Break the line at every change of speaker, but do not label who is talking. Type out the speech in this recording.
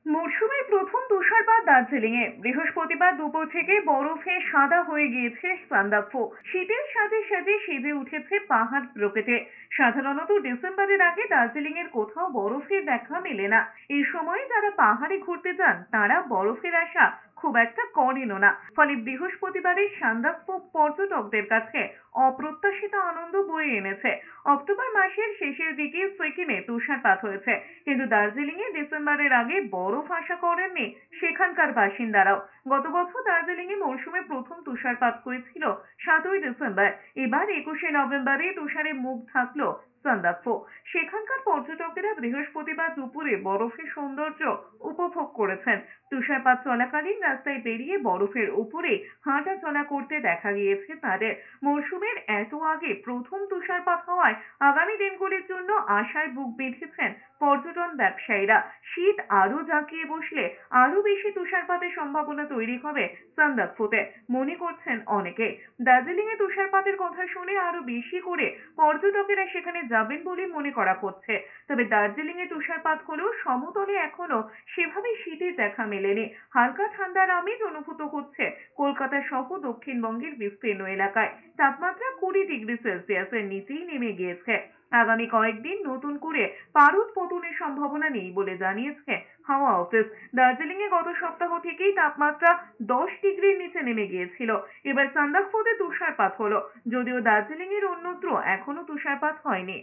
মরশুমের প্রথম তুষারপাত দার্জিলিংয়ে বৃহস্পতিবার দুপুর থেকে বরফে সাদা হয়ে গিয়েছে সান্দাকফু। শীতের সাথে সাথে সেজে উঠেছে পাহাড় প্রকৃতি। সাধারণত ডিসেম্বরের আগে দার্জিলিং এর কোথাও বরফের দেখা মেলে না। এই সময়ে যারা পাহাড়ে ঘুরতে যান তারা বরফের আশা খুব একটা করেনও না। ফলে বৃহস্পতিবারের সান্দাকফু পর্যটকদের কাছে অপ্রত্যাশিত আনন্দ বয়ে এনেছে। অক্টোবর মাসের শেষের দিকে সিকিমে তুষারপাত হয়েছে, কিন্তু দার্জিলিং এ ডিসেম্বরের আগে বরফ আশা করেননি সেখানকার বাসিন্দারাও। গত বছর দার্জিলিং এ মৌসুমে প্রথম তুষারপাত হয়েছিল 7ই ডিসেম্বর। এবার 21শে নভেম্বরে তুষারে মুখ ঢাকলো সান্দাকফু। সেখানকার পর্যটকেরা বৃহস্পতিবার দুপুরে বরফের সৌন্দর্য উপভোগ করেছেন। তুষারপাত চলাকালীন রাস্তায় বেরিয়ে বরফের উপরে হাঁটা চলা করতে দেখা গিয়েছে তাদের। মরশুমের এত আগে প্রথম তুষারপাত হওয়ায় আগামী দিনগুলির জন্য আশায় বুক বেঁধেছেন পর্যটন ব্যবসায়ীরা। শীত আরো জাঁকিয়ে বসলে আরো বেশি তুষারপাতের সম্ভাবনা তৈরি হবে সান্দাকফুতে, মনে করছেন অনেকে। দার্জিলিং এ তুষারপাতের কথা শুনে আরো বেশি করে পর্যটকেরা সেখানে যাবেন বলে মনে করা হচ্ছে। তবে দার্জিলিং এ তুষারপাত হলেও সমতলে এখনো সেভাবে শীতের দেখা মেলেনি। হালকা ঠান্ডার আমেজ অনুভূত হচ্ছে কলকাতা সহ দক্ষিণবঙ্গের বিস্তীর্ণ এলাকায়। তাপমাত্রা 20 ডিগ্রি সেলসিয়াসের নিচেই নেমে গিয়েছে। আগামী কয়েকদিন নতুন করে পারদ পতনের সম্ভাবনা নেই বলে জানিয়েছে হাওয়া অফিস। দার্জিলিং এ গত সপ্তাহ থেকেই তাপমাত্রা 10 ডিগ্রির নিচে নেমে গিয়েছিল। এবার সান্দাকফুতে তুষারপাত হলো, যদিও দার্জিলিং এর অন্যত্র এখনো তুষারপাত হয়নি।